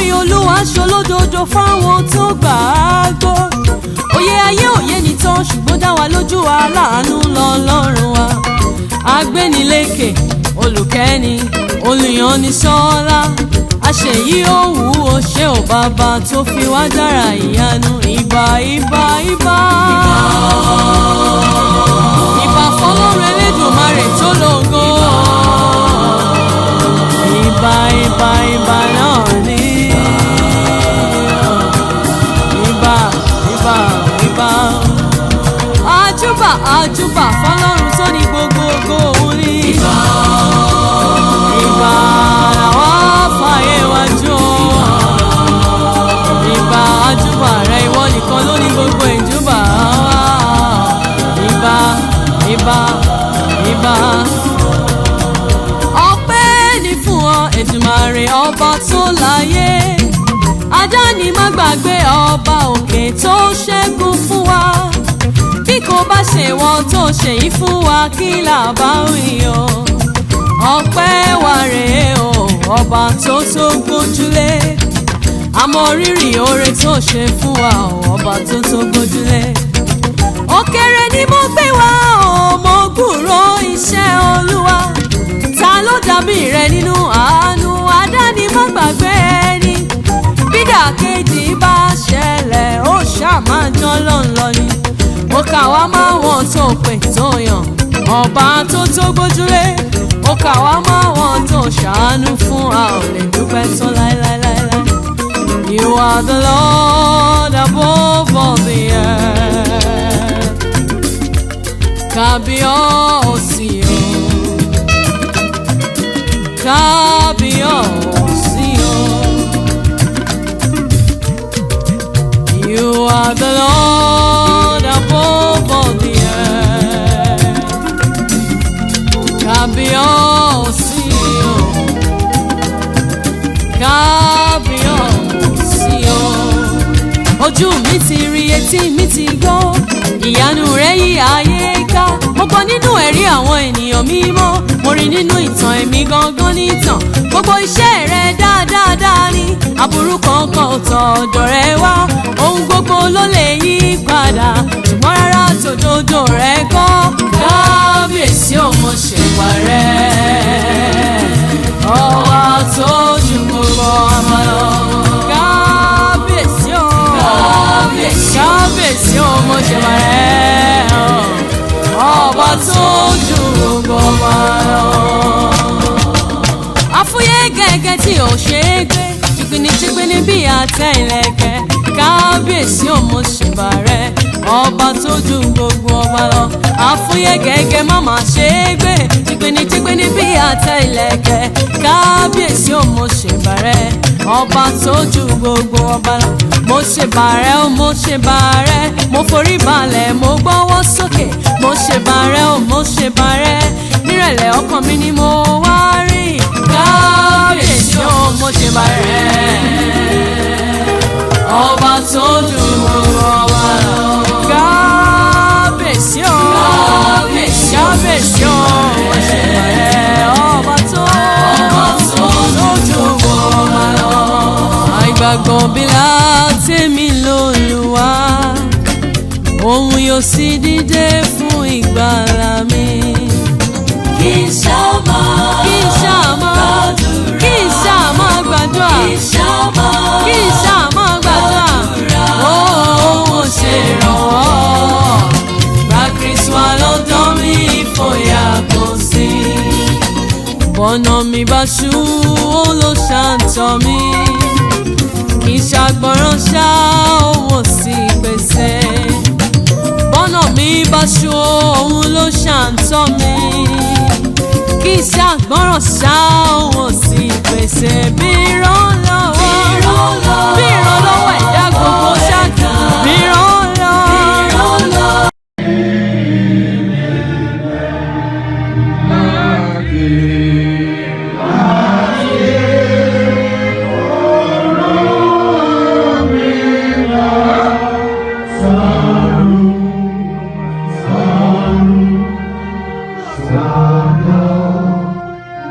nítorí Olúwa ṣolódodo fáwọn tó gbà á gbọ́. Òye ayé òye nìtàn ṣùgbọ́n dá wa lójú aláàánú lọ́lọ́run wa. Agbénilékè, olùkẹ́ni, olùyànnisọ́lá, àṣeyí òwú o ṣé o bàbá tó fi wá dára ìyanu. Ìbà ìbà ìbà ìbà fọlọ́run Elédùmarè tó lógo. Ìbà ìbà ìbà náà ni. Ìbà ìbà ìbà àjúbà àjúbà fọlọ́run tó ní gbogbo ògo òun ni. Ìbà ìbà làwọn fàyè wájú. Ìbà àjúbà rẹ ìwọ nìkan ló ní gbogbo ìjúbà. Ìbà ìbà ìbà ọpẹ́ ni fún ọ Èdùmàrè ọba tó láyé. Adáni má gbàgbé ọba òkè tó ṣẹ́gun fún wa. Bí kò bá ṣe wọ́n tó ṣe yìí fún wa kí là bá wí o. Ọpẹ́ wa rèé o ọba tó tó gbójúlé. Àmọ́ rírì oore tó ṣe fún wa ọba tó tó gbójúlé. Òkèrè ni mo gbé wá o mo gbúrò iṣẹ́ Olúwa. Ta ló dàbí rẹ nínú àánú? Adáni má gbàgbé ẹni. Bídà kejì bá ṣẹlẹ̀ ó ṣàmájọ́ lọ́nlọ́ ni. Ó kà wá máa wọ́n tó pè tó yàn ọba tó tó gbójúlé. Ó kà wá máa wọ́n tó ṣàánú fún a ò lè dúpẹ́ tó láéláéláé. You are the Lord above all the earth. Kábíyèsí o, kábíyèsí o. You are the Lord above all the earth. Kábíyèsí o, kábíyèsí o. Ojú mi ti rí, etí mi ti gbọ́, ìyanu rẹ̀ yí ayé ká. Mo gbọ́ nínú ẹ̀rí àwọn ènìyàn mímọ́, mo rí nínú ìtàn èmi gangan nìtàn. Gbogbo iṣẹ́ rẹ̀ dáadáa ni, aburú kankan ò tọ̀ ọ̀dọ̀ rẹ̀ wá. Ohun gbogbo ló lè yí padà, ṣùgbọ́n rárá tòdodo rẹ̀ kọ́. Kábíyèsí ò mo ṣèpà rẹ̀, ọba tó ju gbogbo ọmọ lọ. Kábíyèsí ò, kábíyèsí ò mo ṣèpà rẹ̀, ọba tó ju gbogbo ọmọ lọ. Àfúyẹ́ gẹ́gẹ́ tí ò ṣe é gbé, jìgbìnìjìgbìnì bí àtẹ ìlẹ̀kẹ̀. Kábíyèsí ò mo ṣèbà rẹ̀, ọba tó ju gbogbo ọba lọ. Àfúyẹ́ gẹ́gẹ́ má má ṣe é gbé, jìgbìnìjìgbìnì bí àtẹ ìlẹ̀kẹ̀. Kábíyèsí ò mo ṣèbà rẹ̀, ọba tó ju gbogbo ọba lọ. Mo ṣèbà rẹ̀ o mo ṣèbà rẹ̀, mo forí balẹ̀ mo gbọ́wọ́ sókè. Mo ṣèbà rẹ̀ o mo ṣèbà rẹ̀, nírẹ̀lẹ̀ ọkàn mi ni mo wá rí. Kábíyèsí ò mo ṣèbà rẹ̀, ọba tó ju gbogbo ọba lọ. Kábíyèsí ò, kábíyèsí ò mo ṣèbà rẹ̀, ọba tó ju gbogbo ọba lọ. Àìgbàgbọ́ bí látẹ̀mí lÓlúwa, òun yóò sì dìde fún ìgbàlà mi. Kì í ṣàmà gbàdúrà, kì í ṣàmà gbàdúrà, òun ṣe ìrànwọ́. Gba Kristu wá lọ́dọ̀ mi, ìfòyà kò sí. Bọ́nà mi bá ṣú, òun ló ṣàǹtọ̀ mi. Kì í ṣàgbọ́ràn ṣá, òun ò sì pèsè. Bọ́nà mi bá ṣú, òun ló ṣàǹtọ̀ mi. Kì í ṣàgbọ́ràn ṣá, òun ò sì pèsè. Bí ìrànlọ́wọ́ ẹ̀dá gbogbo ṣáàkì. Bí ìrànlọ́wọ́.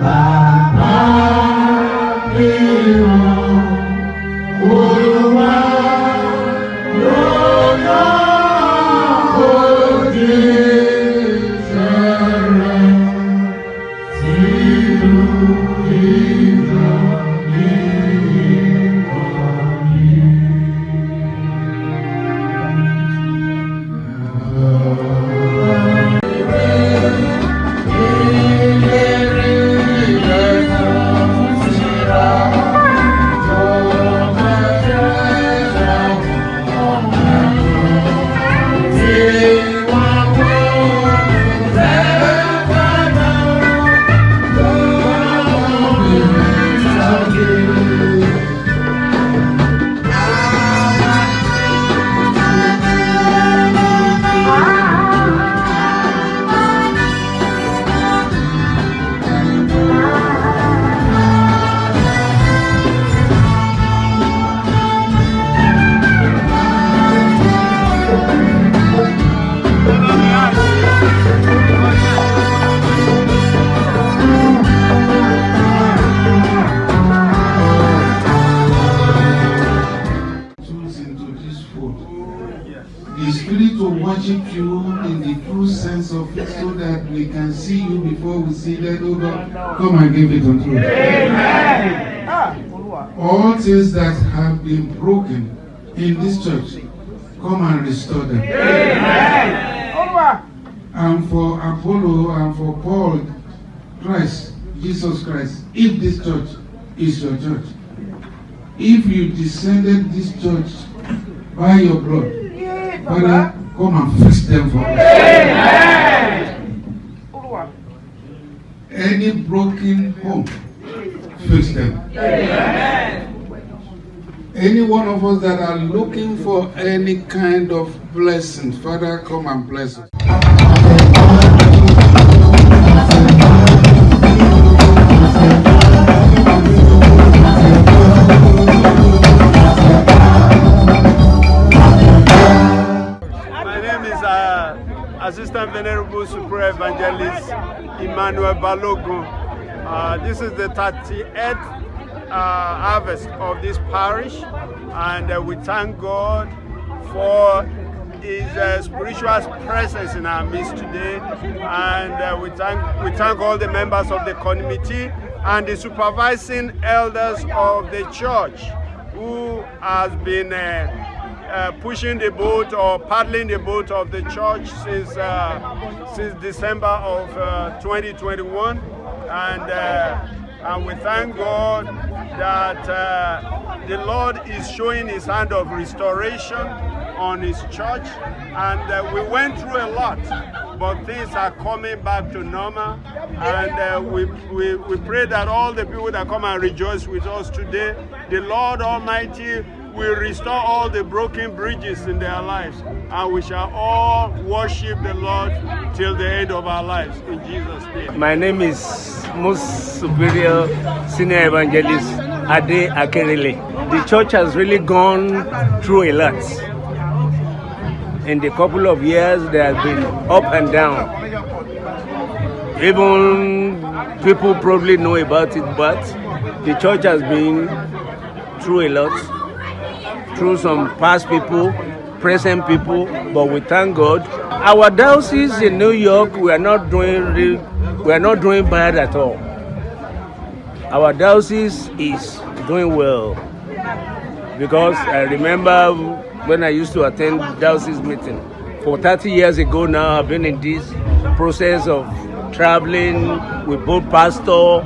Baba, worship you in the true sense of it so that we can see you before we see that, oh God, come and give it unto us. Amen. All things that have been broken in this church, come and restore them. Amen. And for Apollo and for Paul, Christ, Jesus Christ, if this church is your church, if you descended this church by your blood, Father, come and fix them for us. Amen. Any broken home, fix them. Amen. Any one of us that are looking for any kind of blessing, Father, come and bless us. Assistant Venerable Super Evangelist Emmanuel Balogun. This is the 38th harvest of this parish, and we thank God for His spiritual presence in our midst today, and we thank all the members of the committee and the supervising elders of the church who has been pushing the boat or paddling the boat of the church since December of 2021, and we thank God that the Lord is showing His hand of restoration on His church, and we went through a lot, but things are coming back to normal, and we pray that all the people that come and rejoice with us today, the Lord Almighty will restore all the broken bridges in their lives, and we shall all worship the Lord till the end of our lives, in Jesus' name. My name is Most Superior Senior Evangelist Ade Akerele. The church has really gone through a lot. In the couple of years, there has been up and down. Even people probably know about it, but the church has been through a lot. Through some past people, present people, but we thank God. Our diocese in New York, we are not doing bad at all. Our diocese is doing well, because I remember when I used to attend diocese meeting for 30 years ago. Now I've been in this process of traveling with both pastor,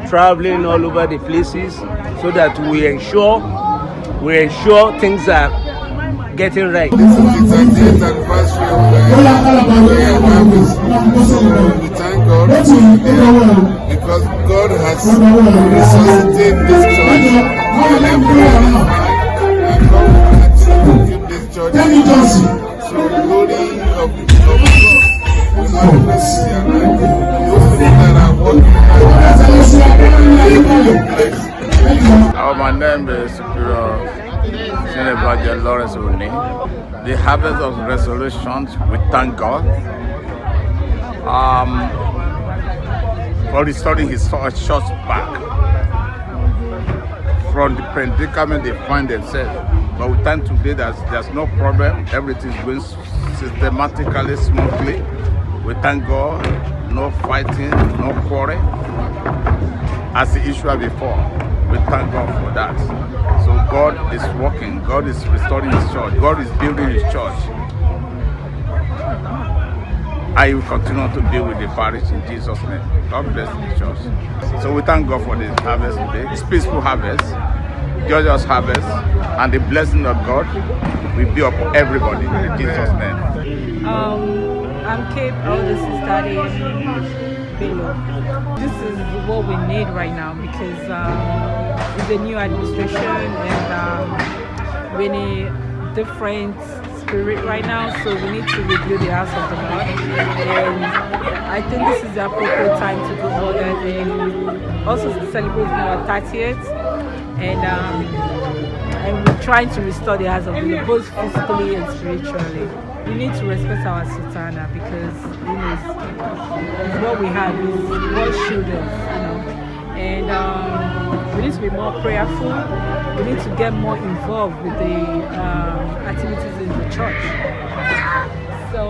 traveling all over the places, so that we ensure things are getting right. This is the 38th anniversary of the harvest. We thank God because God has resuscitated this church and everyone is winning, and God will continue to keep this church so the glory of God will manifest in their life. Those people that are working my name is Superior Senior Evangelist Lawrence Oni. The harvest of resolutions, we thank God for restoring His church back from the predicament they find themselves. But we thank today that there's no problem, everything is going systematically, smoothly. We thank God, no fighting, no quarrel, as the issue before. We thank God for that. So God is working, God is restoring His church, God is building His church. I will continue to be with the parish in Jesus' name. God bless the church. So we thank God for this harvest today, this peaceful harvest, joyous harvest, and the blessing of God will be upon everybody in Jesus' name. I'm Cape Eldest Staten. This is what we need right now, because it's a new administration and we need different spirit right now, so we need to rebuild the house of the Lord, and I think this is the appropriate time to do all that, and also celebrating our 30th, and we're trying to restore the house of the Lord, both physically and spiritually. We need to respect our sultana, because it's what we have, is what children, and we need to be more prayerful. We need to get more involved with the activities in the church. So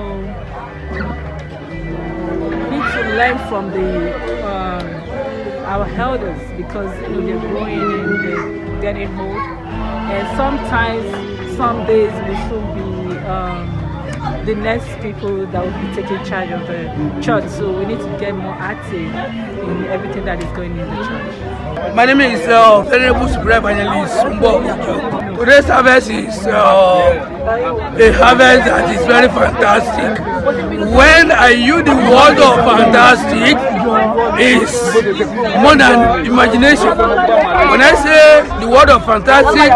we need to learn from our elders, because they're growing and they're getting old, and sometimes some days we should be the next people that will be taking charge of the church. So we need to get more active in everything that is going in the church. My name is Venerable Super Evangelist Umbo. Today's harvest is a harvest that is very fantastic. When I use the word of fantastic, it's more than imagination. When I say the word of fantastic,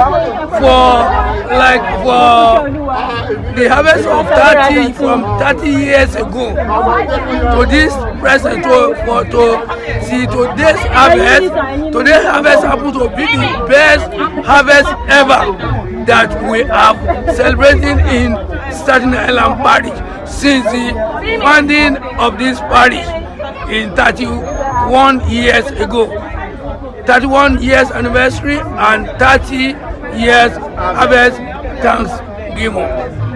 for the harvest of 30 years ago to this present, to see today's harvest happens to be the best harvest ever that we have celebrating in Staten Island Parish since the founding of this parish in 31 years ago. 31 years anniversary and 30 years harvest Thanksgiving.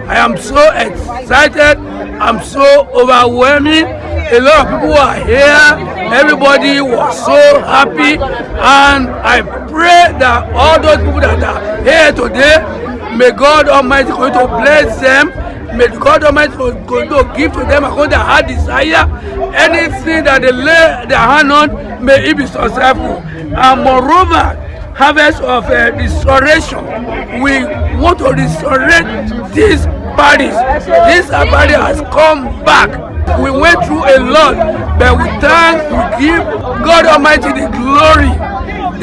I am so excited. I'm so overwhelming. A lot of people are here. Everybody was so happy, and I pray that all those people that are here today, may God Almighty going to bless them. May God Almighty going to give to them according to their heart desire. Anything that they lay their hand on, may it be successful. And moreover, harvest of restoration. We want to restore this parish. This parish has come back. We went through a lot, but we give God Almighty the glory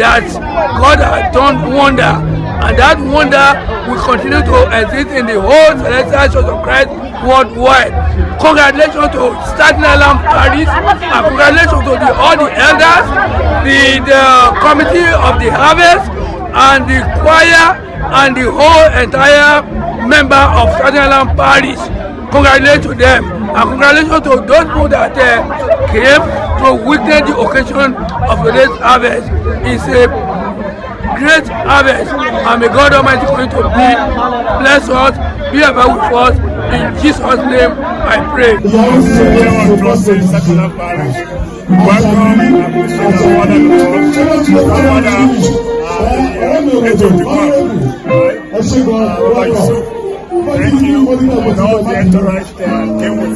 that God has done wonder, and that wonder will continue to exist in the whole Celestial Church of Christ worldwide. Congratulations to Staten Island Parish, and congratulations to all the elders, the committee of the harvest, and the choir, and the whole entire member of Staten Island Parish. Congratulations to them, and congratulations to those people that came to witness the occasion of today's harvest. It's a great harvest, and may God Almighty going to bless us, be ever with us. In Jesus' name I pray. Thank you and all the entourage that came with me.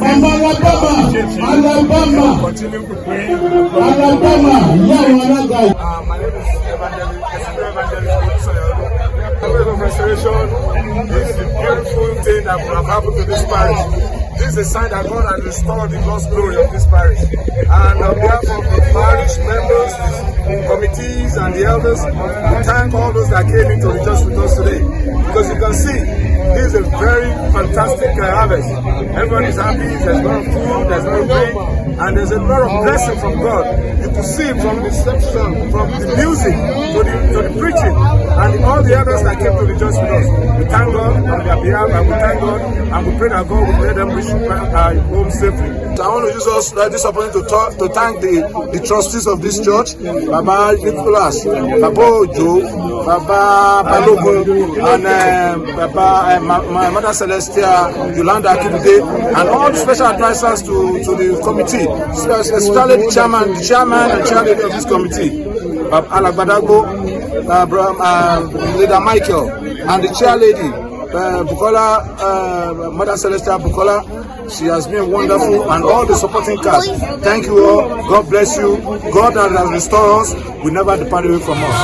Continue to pray. My name is Evangelist. Harvest of Restoration is the beautiful thing that will have happened to this parish. This is a sign that God has restored the lost glory of this parish. And on behalf of the parish members, the committees and the elders, we thank all those that came in to rejoice with us today. Because you can see, this is a very fantastic harvest. Everyone is happy, there's a lot of food, there's a lot of rain, and there's a lot of blessing from God. You can see from the reception, from the music to the preaching, and all the others that came to rejoice with us. We thank God on their behalf, and we thank God, and we pray that God will let them reach home safely. So I want to use this opportunity to thank the trustees of this church, Baba Nicholas, Baba Ojo, Baba Balogun, and my Mother Celestia, Yolanda Akibude, and all the special advisors to the committee, especially the chairman and chairlady of this committee, Alagbadago, Leader Michael, and the chairlady, Bukola, Mother Celestia Bukola. She has been wonderful, and all the supporting cast. Thank you all. God bless you. God that has restored us will never depart away from us.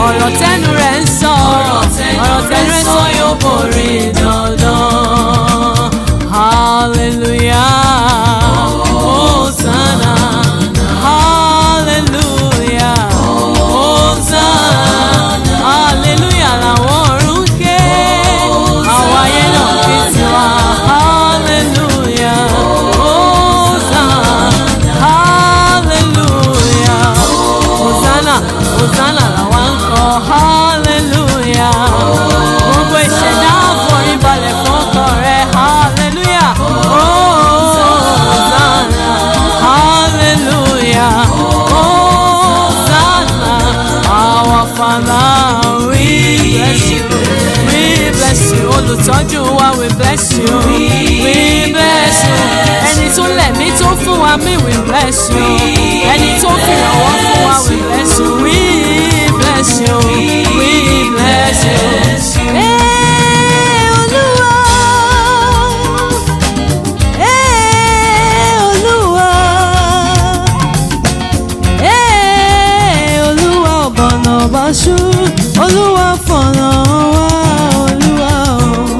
Ọ̀rọ̀ tẹnu rẹ̀ ń sọ, ọ̀rọ̀ tẹnu rẹ̀ ń sọ yóò borí dandan. Hallelujah, Hosanna, Hallelujah, Hosanna, Hallelujah làwọn ọ̀run ké, àwọn ayé náà fi tiwa. Hallelujah, Hosanna. fún wa mi we bless you. Ẹni tó fi ìrànwọ́ fún wa we bless you. We bless you. We bless you. Olúwa. Olúwa. Olúwa ọ̀bọ̀nà ọ̀bàṣú. Olúwa fọ̀nà wá. Olúwa o.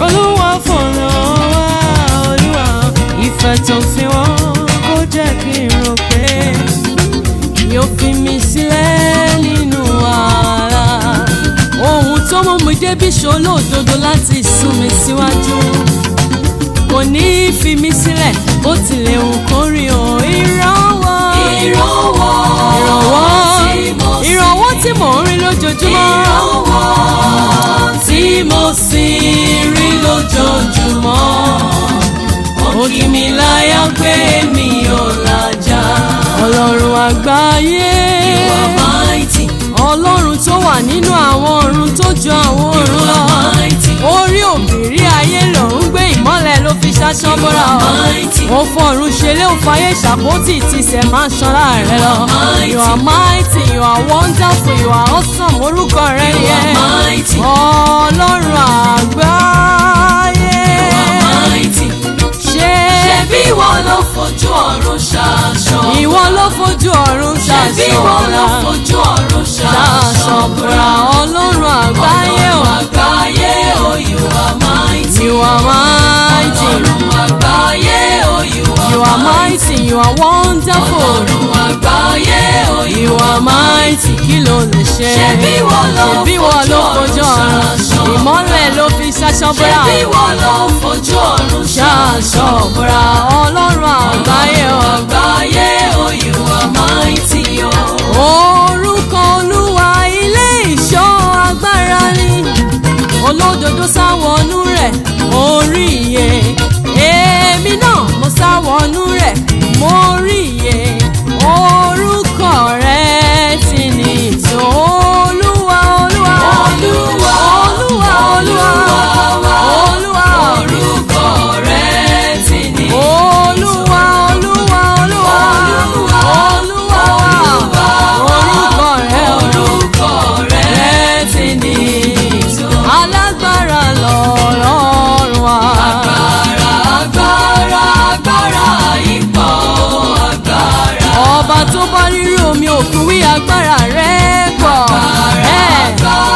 Olúwa fọ̀nà wá. Olúwa ìfẹ́ tó fi wọ́n kó jẹ́ kí n rò pé yóò fi mi sílẹ̀ nínú wàhálà. Ohun tó mú mi débi ṣolódodo láti sún mi síwájú kò ní fi mi sílẹ̀ bó tilẹ̀ hùn kó rí o. Ìrànwọ́ tí mò ń rí lójoojúmọ́, ìrànwọ́ tí mo sì rí lójoojúmọ́, ó kì mí láyà pé mi ò làjà. Ọlọ́run àgbáyé, you are mighty. Ọlọ́run tó wà nínú àwọn ọ̀run tó ju àwọn ọ̀run lọ. Orí òbírí ayé lòún gbé, ìmọ́lẹ̀ ló fi ṣaṣọ bọ́ra ọ. Ó fọ̀run ṣẹlẹ̀ ó fayé ṣàpótì tí sẹ̀ máa ń ṣan láàrẹ lọ. You are mighty, you are wonderful, you are awesome, orúkọ rẹ yẹ. Ọlọ́run àgbáyé. Ṣebí ìwọ ló fojú ọ̀run ṣaṣọ. Ìwọ ló fojú ọ̀run ṣaṣọ. Ṣebí ìwọ ló fojú ọ̀run ṣaṣọ. Bùrà Ọlọ́run àgbáyé o. Ọlọ́run àgbáyé o, you are mighty. You are mighty. Ọlọ́run àgbáyé o, you are mighty. You are wonderful. Ọlọ́run àgbáyé o, you are mighty. Kí ló lè ṣe? Ṣebí ìwọ ló fojú ọ̀run ṣaṣọ. Ìmọ́lẹ̀ ló fi ṣaṣọ bùrà. Ṣebí ìwọ ló fojú ọ̀run ṣaṣọ. Bùrà Ọlọ́run àgbáyé o. Àgbáyé o, you are mighty o. Orúkọ Olúwa ilé ìṣọ́ agbára ni, olódodo sáwọnú rẹ̀ orí iye. Èmi náà mo sáwọnú rẹ̀ mo rí iye. Orúkọ rẹ̀ ti ní ìtò. Olúwa Olúwa Olúwa Olúwa Olúwa Olúwa. Orúkọ rẹ̀ ti ní ìtò. Olúwa Olúwa Olúwa Olúwa orúkọ rẹ̀ ti ní ìtò. Alágbára lọ̀rọ̀ wa. Agbára ipò agbára. Ọba tó bá rírú omi òkun wí agbára rẹ̀ pọ̀.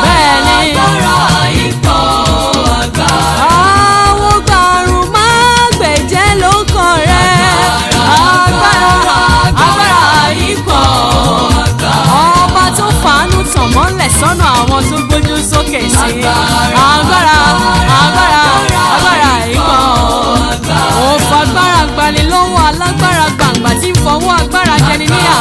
Bẹ́ẹ̀ ni agbára ipò agbára. Àwọn gbàrún máa gbẹ̀jẹ́ ló kàn rẹ̀. Agbára ipò agbára. Ọba tó fàánú tàn mọ́lẹ̀ sọ́nà àwọn tó gbójú sókè sí. Agbára ipò. Ó fagbára gbani lọ́wọ́ alágbára gbàǹgbà tí ń fọwọ́ agbára jẹni níyà.